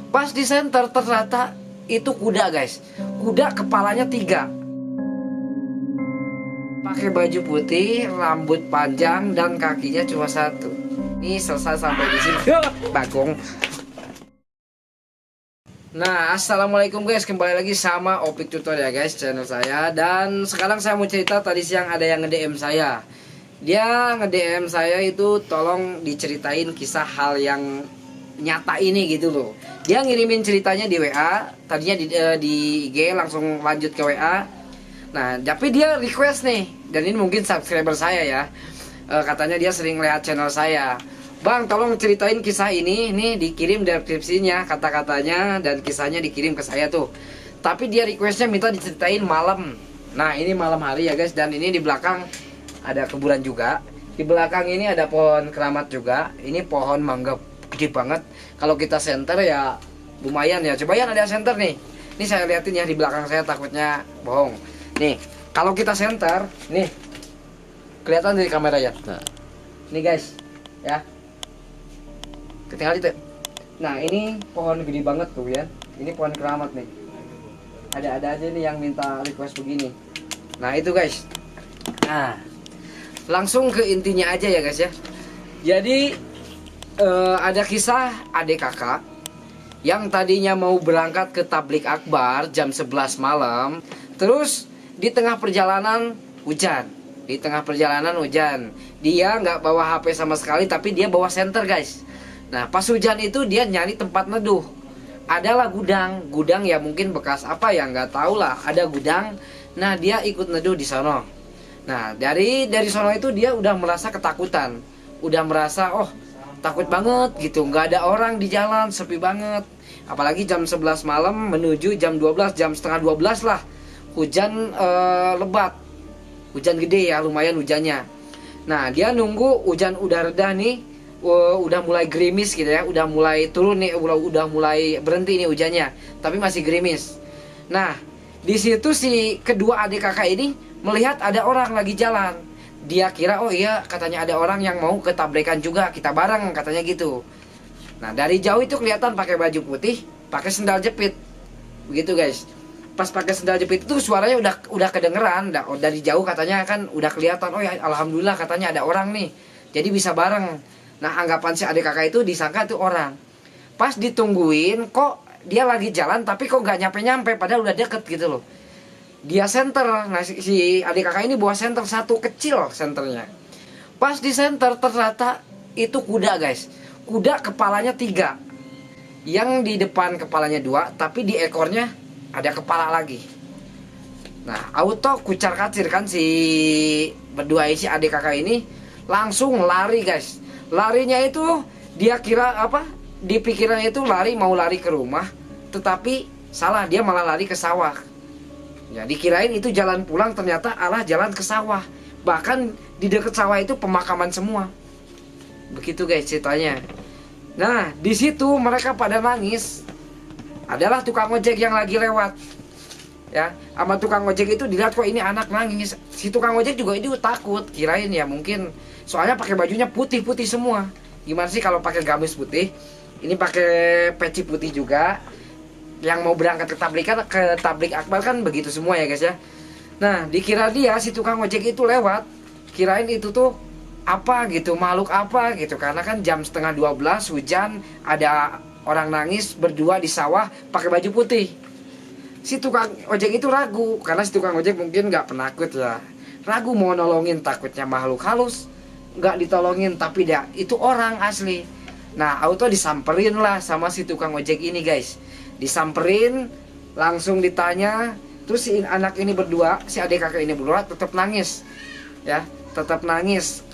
Pas di center ternyata itu kuda guys. Kuda kepalanya 3, pakai baju putih, rambut panjang, dan kakinya cuma 1. Ini selesai sampai di sini. Bagong. Nah, assalamualaikum guys, kembali lagi sama Opik Tutor ya guys, channel saya. Dan sekarang saya mau cerita, tadi siang ada yang nge-DM saya. Dia nge-DM saya itu tolong diceritain kisah hal yang nyata ini gitu loh. Dia ngirimin ceritanya di WA, tadinya di IG, langsung lanjut ke WA. Nah, tapi dia request nih, dan ini mungkin subscriber saya ya. Katanya dia sering lihat channel saya. Bang, tolong ceritain kisah ini. Nih dikirim deskripsinya, kata-katanya dan kisahnya dikirim ke saya tuh. Tapi dia requestnya minta diceritain malam. Nah, ini malam hari ya guys. Dan ini di belakang ada kuburan juga. Di belakang ini ada pohon keramat juga. Ini pohon mangga gede banget. Kalau kita center ya lumayan ya. Coba ya ada center nih. Ini saya liatin ya di belakang saya, takutnya bohong. Nih, kalau kita center, nih kelihatan dari kamera ya. Nah, ini guys, ya. Ketinggalan itu. Nah, ini pohon gede banget tuh ya. Ini pohon keramat nih. Ada aja nih yang minta request begini. Nah, itu guys. Nah, langsung ke intinya aja ya guys ya. Jadi ada kisah adik kakak yang tadinya mau berangkat ke tablik akbar jam 11 malam. Terus di tengah perjalanan hujan. Di tengah perjalanan hujan. Dia nggak bawa HP sama sekali, tapi dia bawa senter guys. Nah, pas hujan itu dia nyari tempat neduh. Adalah gudang ya, mungkin bekas apa ya, nggak tahu lah. Ada gudang. Nah, dia ikut neduh di sono. Nah, dari sono itu dia udah merasa ketakutan. Udah merasa, oh, takut banget gitu. Nggak ada orang di jalan, sepi banget. Apalagi jam 11 malam menuju jam 12, jam setengah 12 lah. Hujan lebat. Hujan gede ya, lumayan hujannya. Nah, dia nunggu hujan udah reda nih. Udah mulai gerimis gitu ya, udah mulai turun nih, udah mulai berhenti nih hujannya, tapi masih gerimis. Nah, di situ si kedua adik kakak ini melihat ada orang lagi jalan. Dia kira, oh iya, katanya ada orang yang mau ketabrikan juga, kita bareng, katanya gitu. Nah, dari jauh itu kelihatan pakai baju putih, pakai sendal jepit, begitu guys. Pas pakai sendal jepit itu suaranya udah kedengeran, dari jauh katanya kan udah kelihatan, oh ya alhamdulillah katanya ada orang nih, jadi bisa bareng. Nah, anggapan si adik kakak itu disangka itu orang. Pas ditungguin, kok dia lagi jalan tapi kok gak nyampe-nyampe, padahal udah deket gitu loh. Dia senter. Nah, si adik kakak ini bawa senter satu kecil senternya. Pas di senter ternyata itu kuda guys. Kuda kepalanya 3. Yang di depan kepalanya 2, tapi di ekornya ada kepala lagi. Nah, auto kucar kacir kan si berdua si adik kakak ini langsung lari guys. Larinya itu dia kira apa? Di pikirannya itu mau lari ke rumah, tetapi salah, dia malah lari ke sawah. Ya, dikirain itu jalan pulang, ternyata alah jalan ke sawah. Bahkan di dekat sawah itu pemakaman semua. Begitu guys ceritanya. Nah, di situ mereka pada nangis. Adalah tukang ojek yang lagi lewat. Ya, sama tukang ojek itu dilihat kok ini anak nangis. Si tukang ojek juga itu takut, kirain ya mungkin soalnya pakai bajunya putih-putih semua. Gimana sih kalau pakai gamis putih? Ini pakai peci putih juga. Yang mau berangkat ke tablik akbar kan begitu semua ya guys ya. Nah, dikira dia si tukang ojek itu lewat, kirain itu tuh apa gitu, makhluk apa gitu. Karena kan jam setengah 12 hujan, ada orang nangis berdua di sawah pakai baju putih. Si tukang ojek itu ragu, karena si tukang ojek mungkin nggak penakut ya. Ragu mau nolongin, takutnya makhluk halus. Nggak ditolongin, tapi dia itu orang asli. Nah, auto disamperin lah sama si tukang ojek ini guys. Disamperin, langsung ditanya. Terus si anak ini berdua, si adik kakak ini berdua tetap nangis. Ya, tetap nangis.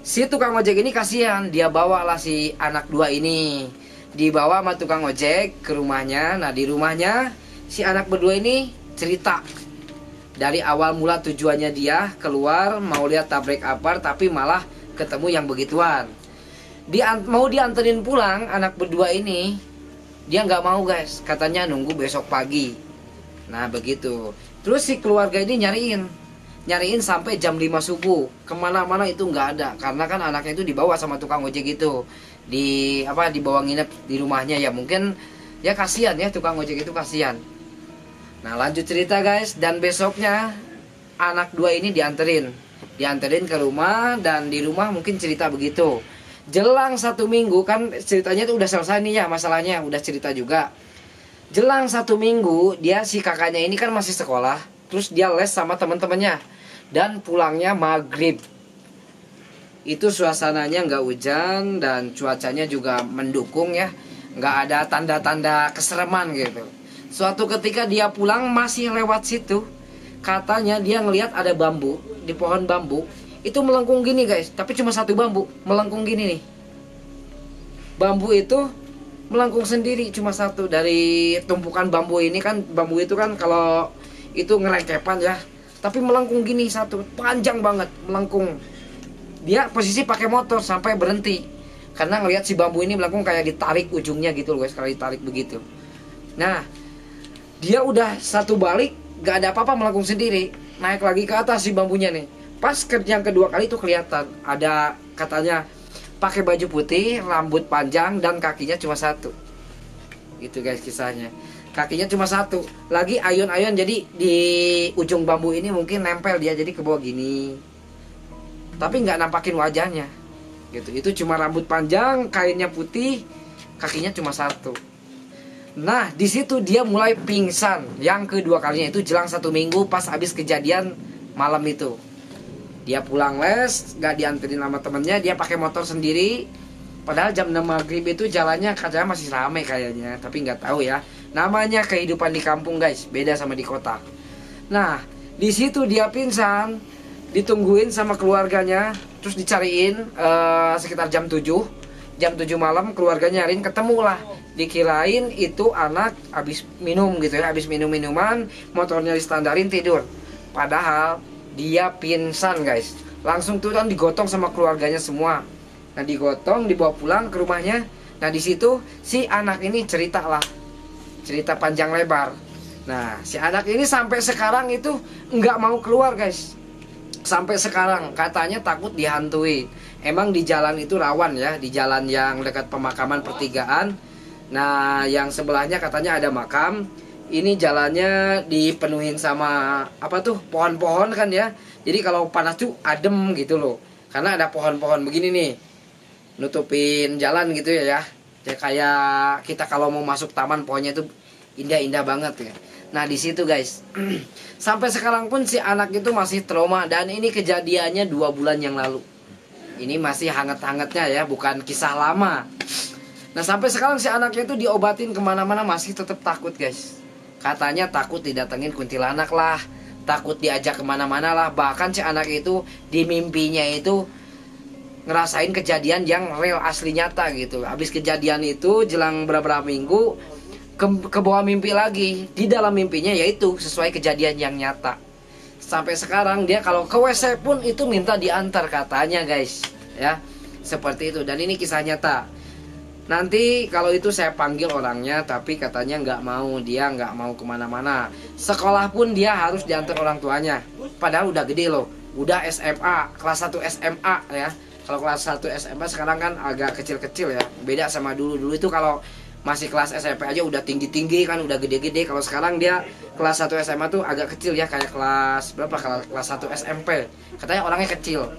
Si tukang ojek ini kasihan, dia bawalah si anak 2 ini. Dibawa sama tukang ojek ke rumahnya. Nah, di rumahnya si anak berdua ini cerita dari awal mula tujuannya dia keluar mau lihat tablik akbar, tapi malah ketemu yang begituan. Mau dianterin pulang anak berdua ini, dia nggak mau guys, katanya nunggu besok pagi. Nah begitu. Terus si keluarga ini nyariin sampai jam 5 subuh, kemana-mana itu nggak ada, karena kan anaknya itu dibawa sama tukang ojek itu, dibawa nginep di rumahnya ya, mungkin Ya kasihan ya, tukang ojek itu kasihan. Nah lanjut cerita guys, dan besoknya anak dua ini dianterin ke rumah, dan di rumah mungkin cerita begitu. Jelang 1 minggu, kan ceritanya itu udah selesai nih ya, masalahnya udah cerita juga. Jelang 1 minggu, dia si kakaknya ini kan masih sekolah, terus dia les sama teman-temannya, dan pulangnya maghrib. Itu suasananya nggak hujan dan cuacanya juga mendukung ya, nggak ada tanda-tanda kesereman gitu. Suatu ketika dia pulang masih lewat situ, katanya dia ngelihat ada bambu, di pohon bambu itu melengkung gini guys, tapi cuma satu bambu melengkung gini nih. Bambu itu melengkung sendiri, cuma satu dari tumpukan bambu ini. Kan bambu itu kan kalau itu ngerengkepan ya, tapi melengkung gini satu, panjang banget melengkung. Dia posisi pakai motor sampai berhenti karena ngelihat si bambu ini melengkung kayak ditarik ujungnya gitu loh guys, kalau ditarik begitu. Nah dia udah satu balik, gak ada apa-apa, melengkung sendiri. Naik lagi ke atas si bambunya nih. Pas yang kedua kali itu kelihatan ada, katanya pakai baju putih, rambut panjang, dan kakinya cuma satu. Gitu guys kisahnya. Kakinya cuma satu. Lagi ayun-ayun, jadi di ujung bambu ini mungkin nempel dia, jadi ke bawah gini. Tapi nggak nampakin wajahnya. Gitu. Itu cuma rambut panjang, kainnya putih, kakinya cuma satu. Nah di situ dia mulai pingsan. Yang kedua kalinya itu jelang 1 minggu pas habis kejadian malam itu. Dia pulang les, gak dianterin sama temennya, dia pakai motor sendiri. Padahal jam 6 maghrib itu jalannya katanya masih ramai kayaknya, tapi nggak tahu ya. Namanya kehidupan di kampung guys, beda sama di kota. Nah di situ dia pingsan, ditungguin sama keluarganya, terus dicariin sekitar jam 7 malam, keluarga nyariin, ketemulah. Dikirain itu anak habis minum gitu ya, habis minum minuman, motornya distandarin, tidur. Padahal dia pingsan guys. Langsung tuh kan digotong sama keluarganya semua. Nah digotong, dibawa pulang ke rumahnya. Nah di situ si anak ini cerita panjang lebar. Nah si anak ini sampai sekarang itu nggak mau keluar guys. Sampai sekarang katanya takut dihantui. Emang di jalan itu rawan ya, di jalan yang dekat pemakaman pertigaan. Nah yang sebelahnya katanya ada makam. Ini jalannya dipenuhin sama apa tuh, pohon-pohon kan ya. Jadi kalau panas tuh adem gitu loh, karena ada pohon-pohon begini nih nutupin jalan gitu ya. Ya kayak kita kalau mau masuk taman, pohonnya itu indah-indah banget ya. Nah di situ guys, sampai sekarang pun si anak itu masih trauma. Dan ini kejadiannya 2 bulan yang lalu. Ini masih hangat-hangatnya ya, bukan kisah lama. Nah sampai sekarang si anaknya itu diobatin kemana-mana masih tetap takut guys. Katanya takut didatengin kuntilanak lah, takut diajak kemana-mana lah. Bahkan si anak itu di mimpinya itu ngerasain kejadian yang real, asli, nyata gitu. Habis kejadian itu jelang beberapa minggu ke bawah mimpi lagi. Di dalam mimpinya yaitu sesuai kejadian yang nyata. Sampai sekarang dia kalau ke WC pun itu minta diantar katanya guys ya. Seperti itu, dan ini kisah nyata. Nanti kalau itu saya panggil orangnya, tapi katanya nggak mau, dia nggak mau kemana-mana. Sekolah pun dia harus diantar orang tuanya. Padahal udah gede loh, udah SMA, kelas 1 SMA ya. Kalau kelas 1 SMA sekarang kan agak kecil-kecil ya. Beda sama dulu itu kalau masih kelas SMP aja udah tinggi-tinggi kan, udah gede-gede. Kalau sekarang dia kelas 1 SMA tuh agak kecil ya, kayak kelas berapa, kelas 1 SMP. Katanya orangnya kecil.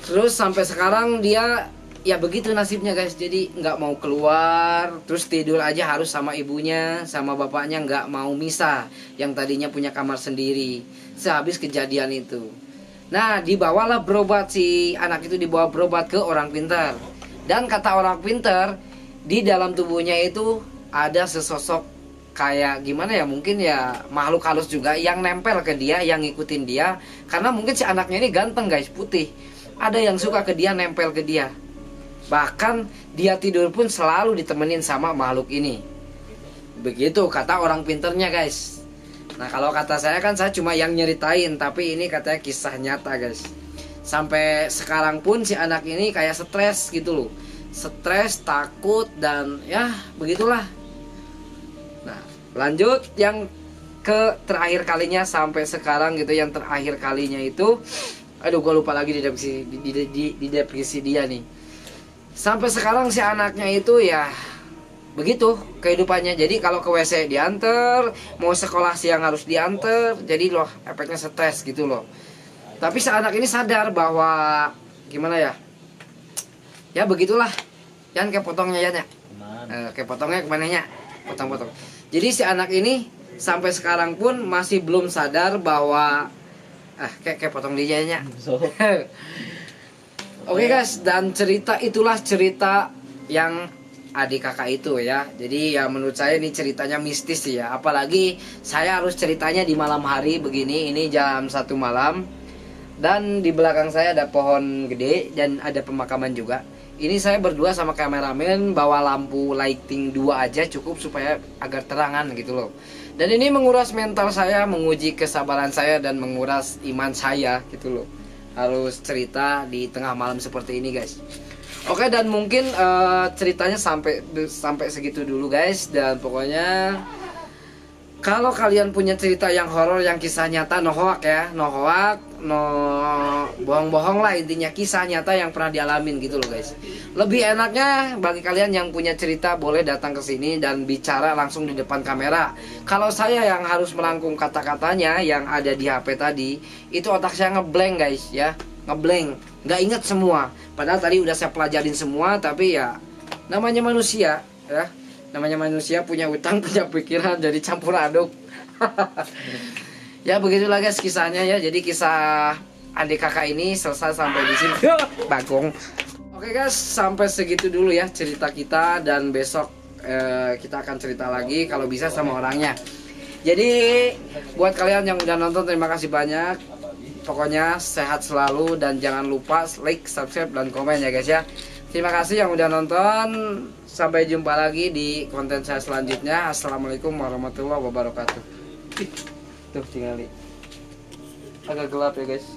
Terus sampai sekarang dia ya begitu nasibnya guys. Jadi nggak mau keluar, terus tidur aja harus sama ibunya, sama bapaknya, nggak mau misah. Yang tadinya punya kamar sendiri sehabis kejadian itu. Nah dibawalah berobat, si anak itu dibawa berobat ke orang pintar. Dan kata orang pintar, di dalam tubuhnya itu ada sesosok kayak gimana ya, mungkin ya makhluk halus juga yang nempel ke dia, yang ngikutin dia. Karena mungkin si anaknya ini ganteng guys, putih. Ada yang suka ke dia, nempel ke dia. Bahkan dia tidur pun selalu ditemenin sama makhluk ini. Begitu kata orang pinternya guys. Nah kalau kata saya kan saya cuma yang nyeritain, tapi ini katanya kisah nyata guys. Sampai sekarang pun si anak ini kayak stres gitu loh. Stres, takut, dan ya begitulah. Nah lanjut yang ke terakhir kalinya sampai sekarang gitu. Yang terakhir kalinya itu, aduh gue lupa lagi di depresi dia nih. Sampai sekarang si anaknya itu ya begitu kehidupannya. Jadi kalau ke WC diantar, mau sekolah siang harus diantar, jadi loh efeknya stres gitu loh. Tapi si anak ini sadar bahwa gimana ya, ya begitulah. Yan kayak potongnya ya, kayak potongnya kemana nya, potong-potong. Jadi si anak ini sampai sekarang pun masih belum sadar bahwa kayak potong dia nya. Oke guys, dan cerita itulah cerita yang adik kakak itu ya. Jadi ya menurut saya ini ceritanya mistis sih ya. Apalagi saya harus ceritanya di malam hari begini. Ini jam 1 malam. Dan di belakang saya ada pohon gede dan ada pemakaman juga. Ini saya berdua sama kameramen bawa lampu lighting 2 aja cukup supaya agar terangan gitu loh. Dan ini menguras mental saya, menguji kesabaran saya dan menguras iman saya gitu loh. Harus cerita di tengah malam seperti ini guys. Oke, dan mungkin ceritanya sampai segitu dulu guys. Dan pokoknya kalau kalian punya cerita yang horor, yang kisah nyata, no hoak ya, no hoak, no bohong-bohong lah, intinya kisah nyata yang pernah dialamin gitu loh guys. Lebih enaknya bagi kalian yang punya cerita boleh datang ke sini dan bicara langsung di depan kamera. Kalau saya yang harus melangkum kata-katanya yang ada di HP tadi, itu otak saya ngeblank guys ya, ngeblank, nggak inget semua. Padahal tadi udah saya pelajarin semua, tapi ya namanya manusia ya. Namanya manusia punya utang, punya pikiran, jadi campur aduk. Ya begitulah guys kisahnya ya. Jadi kisah adik kakak ini selesai sampai di sini. Bagong. Oke guys, sampai segitu dulu ya cerita kita. Dan besok kita akan cerita lagi kalau bisa sama orangnya. Jadi buat kalian yang udah nonton terima kasih banyak. Pokoknya sehat selalu dan jangan lupa like, subscribe, dan komen ya guys ya. Terima kasih yang udah nonton. Sampai jumpa lagi di konten saya selanjutnya. Assalamualaikum warahmatullahi wabarakatuh. Tuh tinggal agak gelap ya guys.